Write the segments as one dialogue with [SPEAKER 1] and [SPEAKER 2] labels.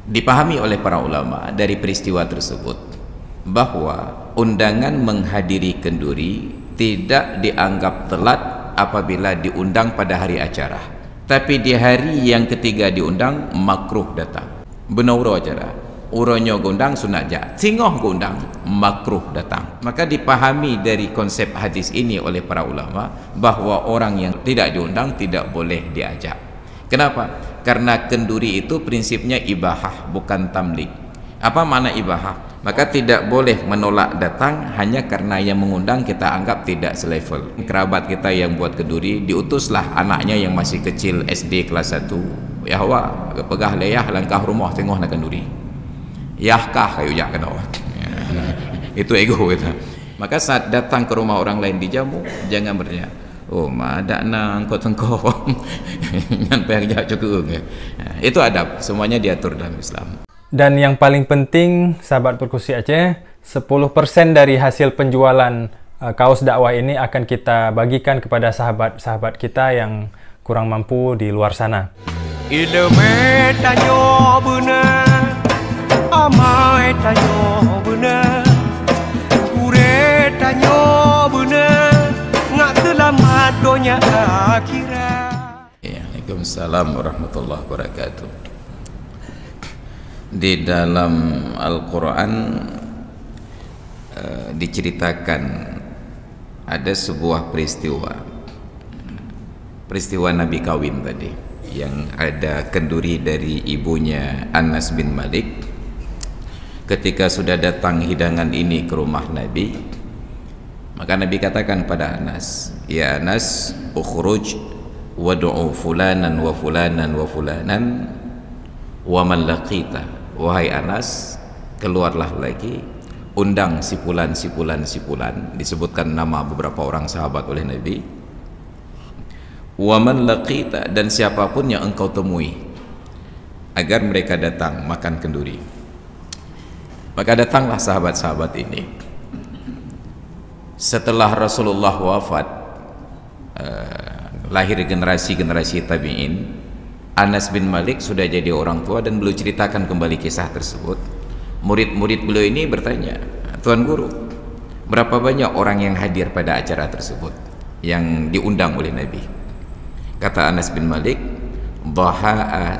[SPEAKER 1] Dipahami oleh para ulama dari peristiwa tersebut bahwa undangan menghadiri kenduri tidak dianggap telat apabila diundang pada hari acara, tapi di hari yang ketiga diundang makruh datang. Benar acara uronyo gondang sunat jak singoh gondang makruh datang. Maka dipahami dari konsep hadis ini oleh para ulama bahwa orang yang tidak diundang tidak boleh diajak. Kenapa? Karena kenduri itu prinsipnya ibahah, bukan tamlik. Apa makna ibahah? Maka tidak boleh menolak datang hanya karena yang mengundang kita anggap tidak selevel. Kerabat kita yang buat kenduri, diutuslah anaknya yang masih kecil SD kelas 1. Ya awak pegah leyah langkah rumah tengok nak kenduri. Yahkah kayu jak kena. Itu ego kita. Maka saat datang ke rumah orang lain dijamu, jangan bertanya, oh madak na angkot engkau yang pengen cukup. Itu adab, semuanya diatur dalam Islam.
[SPEAKER 2] Dan yang paling penting, sahabat Perkusi Aceh, 10% dari hasil penjualan kaos dakwah ini akan kita bagikan kepada sahabat-sahabat kita yang kurang mampu di luar sana.
[SPEAKER 3] Ilmu tanyo benar, amai tanyo benar, kure tanyo benar, ngak selamat dunia akhirat.
[SPEAKER 1] Waalaikumsalam warahmatullahi wabarakatuh. Di dalam Al-Quran diceritakan ada sebuah peristiwa Nabi kawin tadi, yang ada kenduri dari ibunya Anas bin Malik. Ketika sudah datang hidangan ini ke rumah Nabi, maka Nabi katakan pada Anas, ya Anas, ukhruj wad'u fulanan wa fulanan wa fulanan wa man laqita. Wahai Anas, keluarlah lagi, undang si fulan, si fulan, si fulan, disebutkan nama beberapa orang sahabat oleh Nabi. Wa man laqita, dan siapapun yang engkau temui, agar mereka datang makan kenduri. Maka datanglah sahabat-sahabat ini. Setelah Rasulullah wafat, lahir generasi-generasi tabi'in, Anas bin Malik sudah jadi orang tua dan beliau ceritakan kembali kisah tersebut. Murid-murid beliau ini bertanya, Tuan Guru, berapa banyak orang yang hadir pada acara tersebut yang diundang oleh Nabi? Kata Anas bin Malik, zaha'a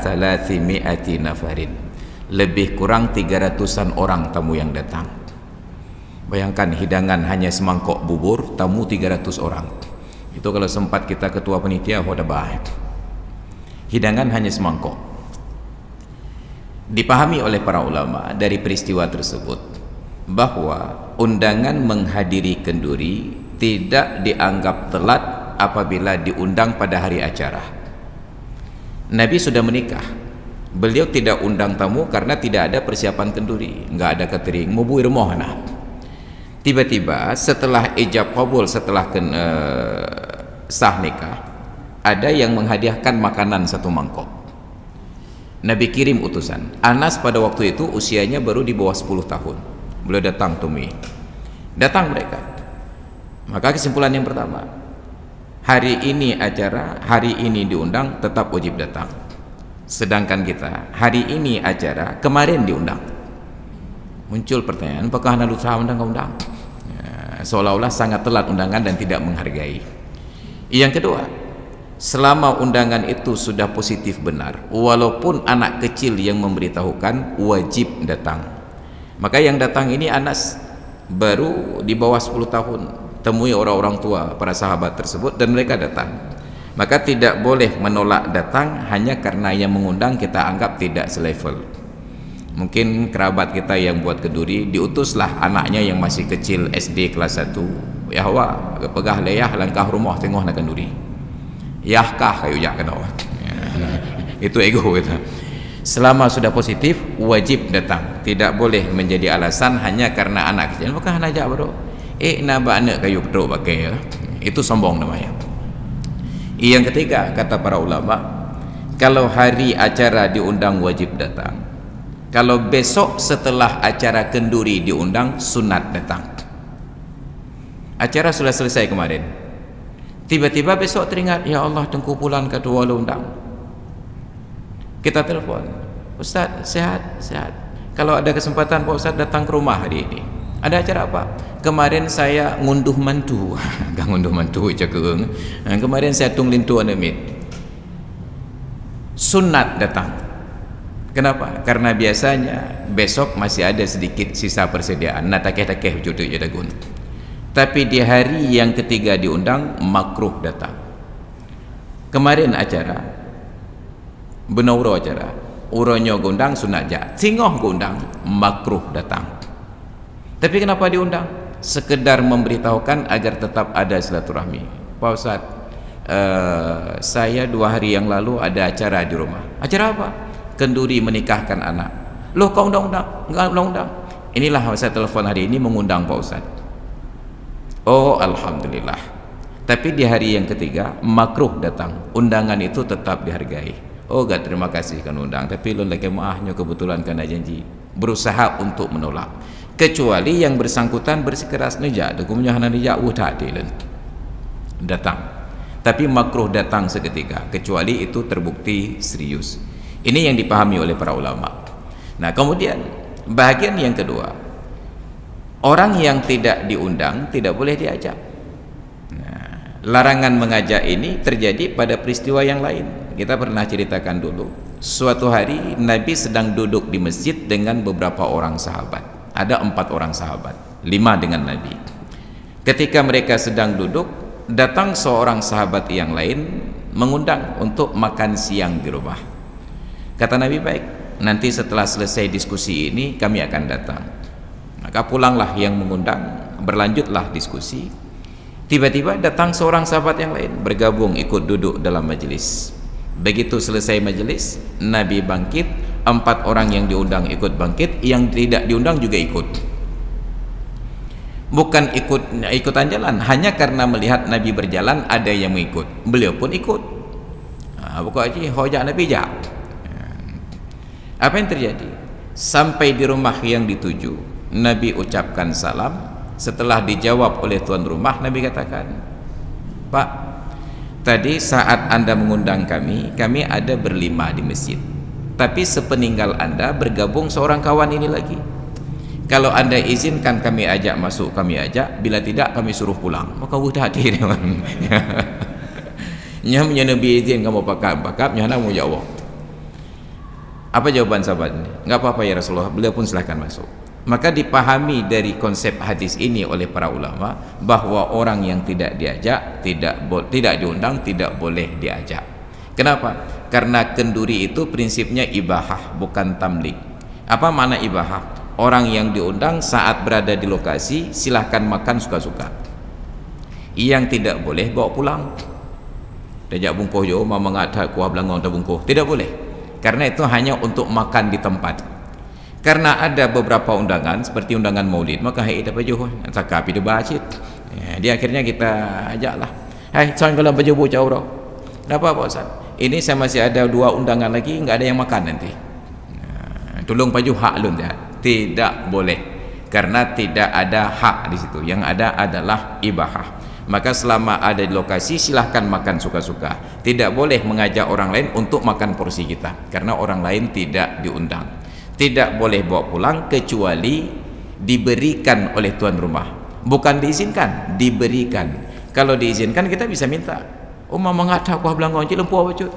[SPEAKER 1] 300 nafarin, lebih kurang 300-an orang tamu yang datang. Bayangkan hidangan hanya semangkok bubur, tamu 300 orang. Itu kalau sempat kita ketua panitia, udah baik. Hidangan hanya semangkok. Dipahami oleh para ulama dari peristiwa tersebut bahwa undangan menghadiri kenduri tidak dianggap telat apabila diundang pada hari acara. Nabi sudah menikah, beliau tidak undang tamu karena tidak ada persiapan kenduri, nggak ada catering, mau buir mohana. Tiba-tiba setelah ijab qabul, setelah sah nikah, ada yang menghadiahkan makanan 1 mangkok. Nabi kirim utusan. Anas pada waktu itu usianya baru di bawah 10 tahun. Beliau datang temui. Datang mereka. Maka kesimpulan yang pertama, hari ini acara, hari ini diundang, tetap wajib datang. Sedangkan kita, hari ini acara, kemarin diundang. Muncul pertanyaan, apakah anda lupa undang-undang? Ya, seolah-olah sangat telat undangan dan tidak menghargai. Yang kedua, selama undangan itu sudah positif benar, walaupun anak kecil yang memberitahukan, wajib datang. Maka yang datang ini Anas baru di bawah 10 tahun, temui orang-orang tua para sahabat tersebut dan mereka datang. Maka tidak boleh menolak datang hanya karena yang mengundang kita anggap tidak selevel. Mungkin kerabat kita yang buat kenduri, diutuslah anaknya yang masih kecil SD kelas 1. Ya awak pegah leyah langkah rumah tengok nak kenduri. Yahkah kayu jak kena. Itu ego kita. Selama sudah positif, wajib datang. Tidak boleh menjadi alasan hanya karena anak kecil. Apakah anak jak bro? Naba anak kayu pedok pakai ya. Itu sombong namanya. Yang ketiga, kata para ulama, kalau hari acara diundang wajib datang. Kalau besok setelah acara kenduri diundang, sunat datang. Acara sudah selesai kemarin, tiba-tiba besok teringat, ya Allah tengku pulang kedua undang. Kita telepon, Ustaz, sehat? Sehat. Kalau ada kesempatan Pak Ustaz datang ke rumah hari ini. Ada acara apa? Kemarin saya ngunduh mantu. Gak ngunduh mantu cakung. Kemarin saya tung lintu anemit. Sunat datang. Kenapa? Karena biasanya besok masih ada sedikit sisa persediaan. Nah takeh-takeh jodoh jadagun. Tapi di hari yang ketiga diundang, makruh datang. Kemarin acara, benauro acara, uronyo gondang sunat ja, singoh gondang, makruh datang. Tapi kenapa diundang? Sekedar memberitahukan agar tetap ada silaturahmi. Pak Ustaz, saya 2 hari yang lalu ada acara di rumah. Acara apa? Kenduri menikahkan anak. Loh kau undang-undang? Enggak undang-undang. Inilah saya telepon hari ini mengundang Pak Ustaz. Oh alhamdulillah. Tapi di hari yang ketiga makruh datang. Undangan itu tetap dihargai. Oh gak terima kasih kan undang. Tapi lo lagi maahnya kebetulan kena janji. Berusaha untuk menolak. Kecuali yang bersangkutan bersikeras nejak. Dukumnya hana nejak tadilan. Datang. Tapi makruh datang seketika. Kecuali itu terbukti serius. Ini yang dipahami oleh para ulama. Nah kemudian bahagian yang kedua, orang yang tidak diundang tidak boleh diajak. Nah, larangan mengajak ini terjadi pada peristiwa yang lain. Kita pernah ceritakan dulu. Suatu hari Nabi sedang duduk di masjid dengan beberapa orang sahabat. Ada 4 orang sahabat, 5 dengan Nabi. Ketika mereka sedang duduk, datang seorang sahabat yang lain mengundang untuk makan siang di rumah. Kata Nabi, baik, nanti setelah selesai diskusi ini kami akan datang. Maka pulanglah yang mengundang, berlanjutlah diskusi. Tiba-tiba datang seorang sahabat yang lain, bergabung ikut duduk dalam majelis. Begitu selesai majelis, Nabi bangkit, 4 orang yang diundang ikut bangkit, yang tidak diundang juga ikut. Bukan ikutan jalan, hanya karena melihat Nabi berjalan ada yang mengikut, beliau pun ikut. Bukan aja hojak Nabi jak. Apa yang terjadi? Sampai di rumah yang dituju, Nabi ucapkan salam. Setelah dijawab oleh tuan rumah, Nabi katakan, Pak, tadi saat Anda mengundang kami ada berlima di masjid. Tapi sepeninggal Anda bergabung seorang kawan ini lagi. Kalau Anda izinkan kami ajak masuk, kami ajak. Bila tidak, kami suruh pulang. Maka udah hati nyamnya Nabi izin kamu pakap, nyana mau jawab. Apa jawaban sahabat ini? Enggak apa-apa ya Rasulullah, beliau pun silahkan masuk. Maka dipahami dari konsep hadis ini oleh para ulama bahwa orang yang tidak diajak, tidak diundang, tidak boleh diajak. Kenapa? Karena kenduri itu prinsipnya ibahah, bukan tamlik. Apa makna ibahah? Orang yang diundang saat berada di lokasi silahkan makan suka-suka. Yang tidak boleh bawa pulang. Dajak bungkuh jo, mama ngata kuah belangong tak bungkuh. Tidak boleh. Karena itu hanya untuk makan di tempat. Karena ada beberapa undangan seperti undangan maulid, maka hai dapat baju sakapi dia bacit. Dia akhirnya kita ajaklah. Hai, soal kalau baju bocah bro. Kenapa Pak Ustaz? Ini saya masih ada 2 undangan lagi, enggak ada yang makan nanti. Tolong baju hak lun dia. Tidak boleh. Karena tidak ada hak di situ. Yang ada adalah ibahah. Maka selama ada di lokasi silahkan makan suka-suka. Tidak boleh mengajak orang lain untuk makan porsi kita, karena orang lain tidak diundang. Tidak boleh bawa pulang kecuali diberikan oleh tuan rumah. Bukan diizinkan, diberikan. Kalau diizinkan kita bisa minta. Oh mama ngata kuah belangong cik lempu apa cut.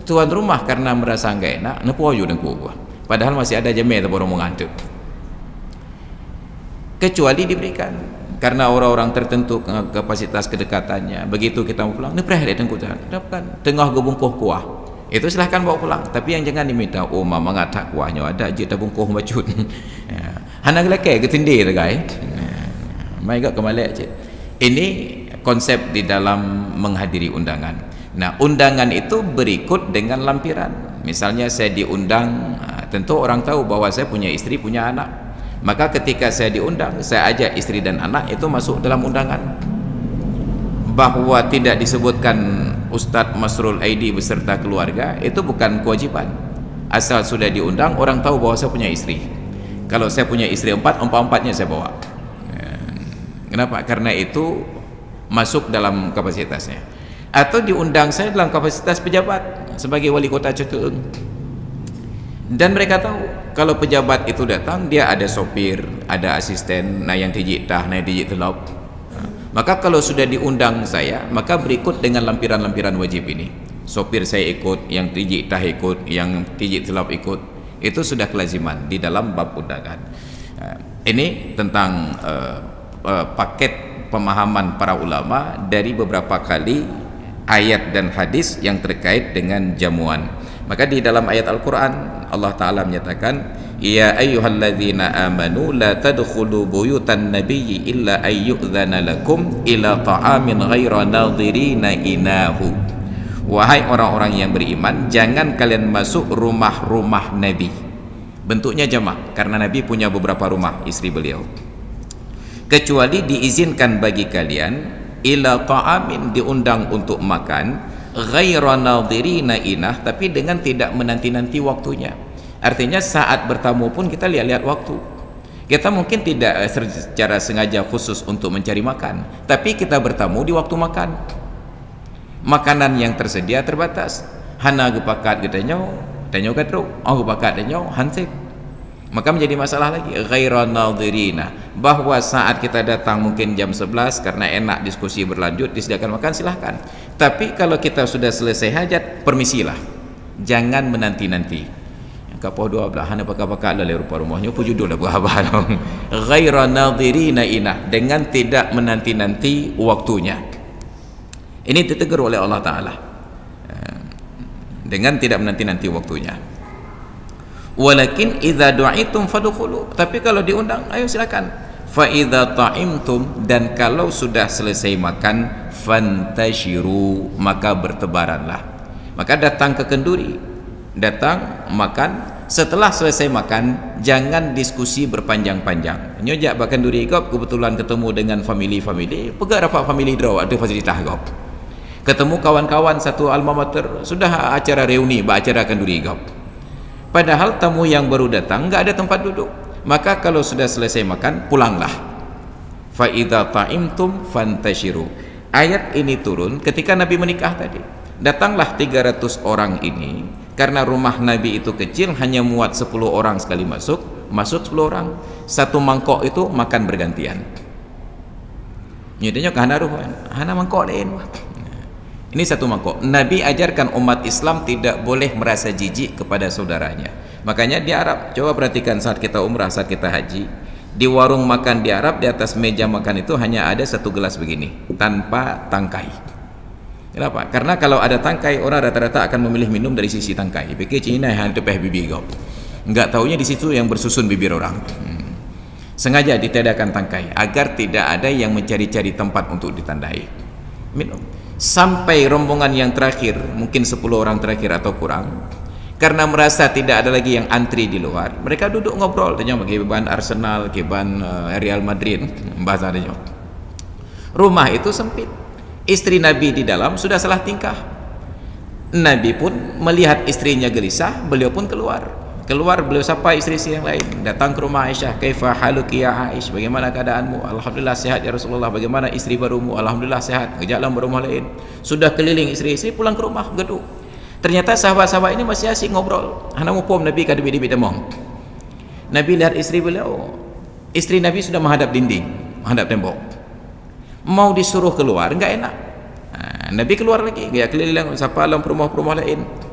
[SPEAKER 1] Tuan rumah karena merasa enggak enak, nepu aja dengan kuah. Padahal masih ada jemaah yang baru mengantuk. Kecuali diberikan. Karena orang-orang tertentu kapasitas kedekatannya, begitu kita mau pulang, nepreh dia tengkutan, dapkan tengah gebungkuh kuah, itu silahkan bawa pulang. Tapi yang jangan diminta, oh mama ngatak kuahnya ada je tabungkuh macut. Hana gelake ketindi tu guys. Mai gak kemalek je. Ini konsep di dalam menghadiri undangan. Nah, undangan itu berikut dengan lampiran. Misalnya saya diundang, tentu orang tahu bahwa saya punya istri, punya anak. Maka ketika saya diundang, saya ajak istri dan anak, itu masuk dalam undangan. Bahwa tidak disebutkan Ustadz Masrul Aidi beserta keluarga, itu bukan kewajiban. Asal sudah diundang, orang tahu bahwa saya punya istri. Kalau saya punya istri 4, 4-4-nya saya bawa. Kenapa? Karena itu masuk dalam kapasitasnya. Atau diundang saya dalam kapasitas pejabat sebagai wali kota Ceteung. Dan mereka tahu kalau pejabat itu datang, dia ada sopir, ada asisten, nah yang tijik tah, nah yang tijik telop. Maka kalau sudah diundang saya, maka berikut dengan lampiran-lampiran wajib ini. Sopir saya ikut, yang tijik tah ikut, yang tijik telop ikut. Itu sudah kelaziman di dalam bab undangan. Ini tentang paket pemahaman para ulama dari beberapa kali ayat dan hadis yang terkait dengan jamuan. Maka di dalam ayat Al-Quran Allah Ta'ala menyatakan, ya ayyuhalladzina amanu la tadkhulu buyutan nabiyyi illa ayyu'dzana lakum ila ta'amin ghaira nadhirina inahu. Wahai orang-orang yang beriman, jangan kalian masuk rumah-rumah Nabi. Bentuknya jamak karena Nabi punya beberapa rumah istri beliau, kecuali diizinkan bagi kalian ila ta'amin, diundang untuk makan, ghaira nadhirina inah, tapi dengan tidak menanti-nanti waktunya. Artinya saat bertamu pun kita lihat-lihat waktu. Kita mungkin tidak secara sengaja khusus untuk mencari makan, tapi kita bertamu di waktu makan. Makanan yang tersedia terbatas. Hana gepakat getanyo, tanyo katro, oh gepakat tanyo hansip. Maka menjadi masalah lagi, ghaira nadhirina, bahwa saat kita datang mungkin jam 11 karena enak diskusi berlanjut, disediakan makan, silahkan. Tapi kalau kita sudah selesai hajat, permisilah, jangan menanti-nanti. Kapoh dua belah hana pakak-pakak lalai rupa rumahnya pujudul lah buah balong. Ghaira nadhirina inah, dengan tidak menanti-nanti waktunya. Ini ditegur oleh Allah Ta'ala, dengan tidak menanti-nanti waktunya. Walakin idza du'itum fadkhulu, tapi kalau diundang ayo silakan. Fa idza ta'imtum, dan kalau sudah selesai makan, fantashiru, maka bertebaranlah. Maka datang ke kenduri, datang makan, setelah selesai makan jangan diskusi berpanjang-panjang. Nyojak bahkan kenduri gop, kebetulan ketemu dengan family-family, pegak rapat family draw ada fasilitas gop. Ketemu kawan-kawan satu alma mater, sudah acara reuni, acara kenduri gop. Padahal tamu yang baru datang nggak ada tempat duduk. Maka kalau sudah selesai makan, pulanglah. Fa idza ta'imtum fantashiru. Ayat ini turun ketika Nabi menikah tadi. Datanglah 300 orang ini, karena rumah Nabi itu kecil, hanya muat 10 orang sekali masuk 10 orang. Satu mangkok itu makan bergantian. Nyatanya kahana ruhan, hana mangkok lain. Ini satu mangkok. Nabi ajarkan umat Islam tidak boleh merasa jijik kepada saudaranya. Makanya di Arab, coba perhatikan saat kita umrah, saat kita haji, di warung makan di Arab, di atas meja makan itu hanya ada satu gelas begini, tanpa tangkai. Kenapa? Karena kalau ada tangkai, orang rata-rata akan memilih minum dari sisi tangkai. Pikir Cina yang tepeh bibir kau. Enggak taunya di situ yang bersusun bibir orang. Sengaja ditiadakan tangkai agar tidak ada yang mencari-cari tempat untuk ditandai. Minum. Sampai rombongan yang terakhir, mungkin 10 orang terakhir atau kurang, karena merasa tidak ada lagi yang antri di luar, mereka duduk ngobrol, tanya bagaimana Arsenal, bagaimana Real Madrid, bahasa dia. Rumah itu sempit, istri Nabi di dalam sudah salah tingkah. Nabi pun melihat istrinya gelisah, beliau pun keluar. Beliau sapa istri yang lain, datang ke rumah Aisyah, kaifa haluki ya Aisyah, bagaimana keadaanmu? Alhamdulillah sehat ya Rasulullah. Bagaimana istri barumu? Alhamdulillah sehat. Jalan berumah lain. Sudah keliling istri-istri, pulang ke rumah gedung. Ternyata sahabat-sahabat ini masih asik ngobrol. Hana mupom Nabi kada bidi demong. Nabi lihat istri beliau, istri Nabi sudah menghadap dinding, menghadap tembok. Mau disuruh keluar enggak enak. Nabi keluar lagi, dia keliling sapa alam rumah-rumah lain.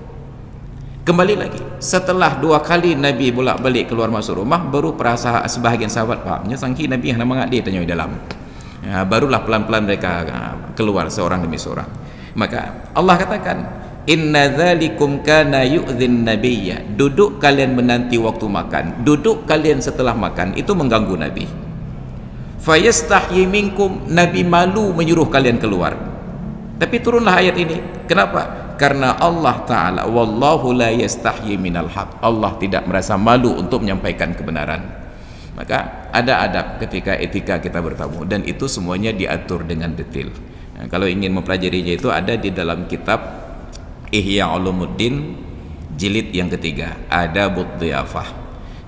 [SPEAKER 1] Kembali lagi, setelah 2 kali Nabi bolak-balik keluar masuk rumah, baru perasa sebahagian sahabat pahamnya sangki Nabi yang nama dia tanya di dalam. Barulah pelan-pelan mereka keluar seorang demi seorang. Maka Allah katakan, inna dzalikum kana yu'dhin nabiyya, duduk kalian menanti waktu makan, duduk kalian setelah makan itu mengganggu Nabi. Fayastahyi minkum, Nabi malu menyuruh kalian keluar. Tapi turunlah ayat ini. Kenapa? Karena Allah Ta'ala, wallahu la yastahyi minal haq, Allah tidak merasa malu untuk menyampaikan kebenaran. Maka ada adab ketika etika kita bertamu, dan itu semuanya diatur dengan detail. Kalau ingin mempelajarinya itu ada di dalam kitab Ihya Ulumuddin jilid yang ketiga, Adabud Dhiyafah.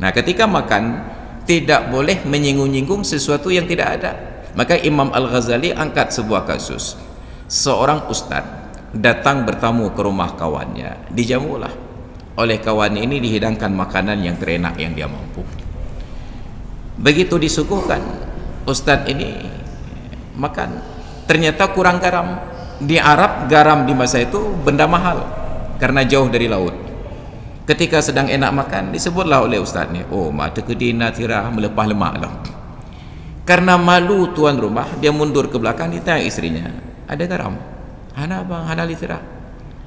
[SPEAKER 1] Nah, ketika makan tidak boleh menyinggung-nyinggung sesuatu yang tidak ada. Maka Imam Al-Ghazali angkat sebuah kasus. Seorang ustadz datang bertamu ke rumah kawannya, dijamulah. oleh kawan ini dihidangkan makanan yang terenak yang dia mampu. Begitu disuguhkan, ustadz ini makan, ternyata kurang garam. Di Arab garam di masa itu benda mahal karena jauh dari laut. Ketika sedang enak makan, disebutlah oleh ustaz ni, oh mata kedina tirah melepah lemak lah. Karena malu tuan rumah, dia mundur ke belakang, dia tanya istrinya, ada garam? Hana bang, hana litira.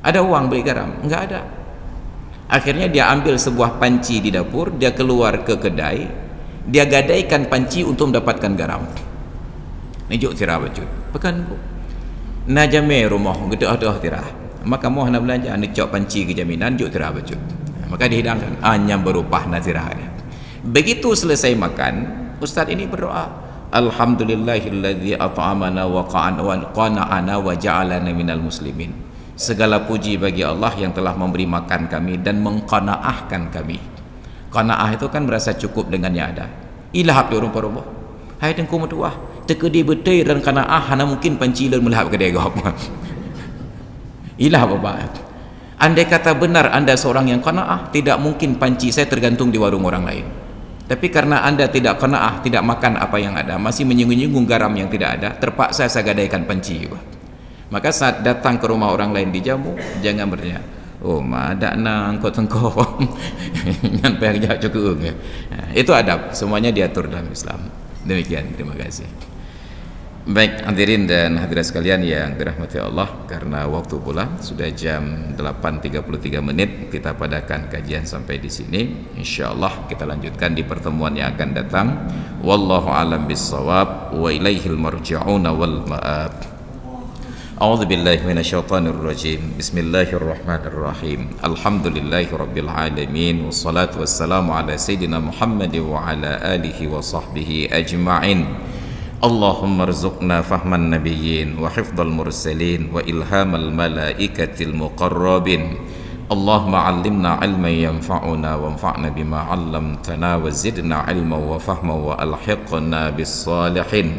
[SPEAKER 1] Ada uang beli garam? Enggak ada. Akhirnya dia ambil sebuah panci di dapur, dia keluar ke kedai, dia gadaikan panci untuk mendapatkan garam. Nijuk tirah baju, pekan bu. Najame rumah gede ada tirah. Maka mau nak belanja, nak cok panci ke jaminan, juk tirah baju. Maka dihidangkan, hanya berupah nazirah dia. Begitu selesai makan, ustaz ini berdoa, alhamdulillahilladzi at'amana wa qana'ana wa ja'alana minal muslimin. Segala puji bagi Allah yang telah memberi makan kami dan mengqana'ahkan kami. Qana'ah itu kan merasa cukup dengan yang ada. Ilahap di rumpah-rumpah. Hai tengku metuah, tekedi betul dan qana'ah hana mungkin pancilan melahap ke degop. Ilah bapak. Andai kata benar anda seorang yang qana'ah, tidak mungkin panci saya tergantung di warung orang lain. Tapi karena anda tidak qana'ah, tidak makan apa yang ada, masih menyinggung-nyinggung garam yang tidak ada, terpaksa saya gadaikan panci juga. Maka saat datang ke rumah orang lain dijamu, jangan bertanya, oh ma ada nang kau tengkau yang payah cukup. Itu adab, semuanya diatur dalam Islam. Demikian, terima kasih. Baik hadirin dan hadirat sekalian yang dirahmati Allah, karena waktu pula sudah jam 8.33 menit, kita padakan kajian sampai di sini. Insyaallah kita lanjutkan di pertemuan yang akan datang. Wallahu a'lam bissawab wa ilaihil marji'un wal ma'ab. A'udzu billahi minasyaitonir rajim. Bismillahirrahmanirrahim. Alhamdulillahi rabbil alamin wassalatu wassalamu ala sayidina Muhammad wa ala alihi wa sahbihi ajma'in. Allahumma rzuqna fahman nabiyyin wa hifdzal mursalin wa ilhamal malaikatil muqarrabin. Allahumma 'allimna 'ilman yanfa'una wanfa'na bima 'allamtana wa zidna 'ilman wa fahman wa alhiqna bis salihin.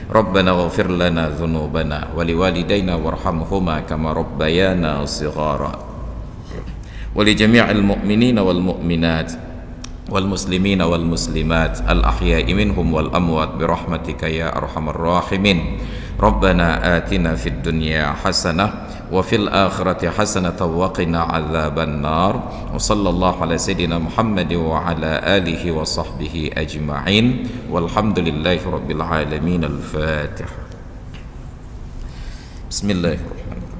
[SPEAKER 1] Rabbana ighfir lana dhunubana wa liwalidayna warhamhuma kama rabbayana shighara. Wa li jami'il mu'minina wal mu'minat والمسلمين والمسلمات الأحياء منهم والأموات برحمتك يا أرحم الراحمين. ربنا آتنا في الدنيا حسنة وفي الآخرة حسنة وقنا عذاب النار. وصلى الله على سيدنا محمد وعلى آله وصحبه أجمعين والحمد لله رب العالمين. الفاتحة. بسم الله الرحمن الرحيم.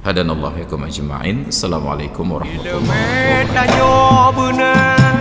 [SPEAKER 1] Hadanallahu yakum ajma'in. Assalamualaikum warahmatullahi wabarakatuh.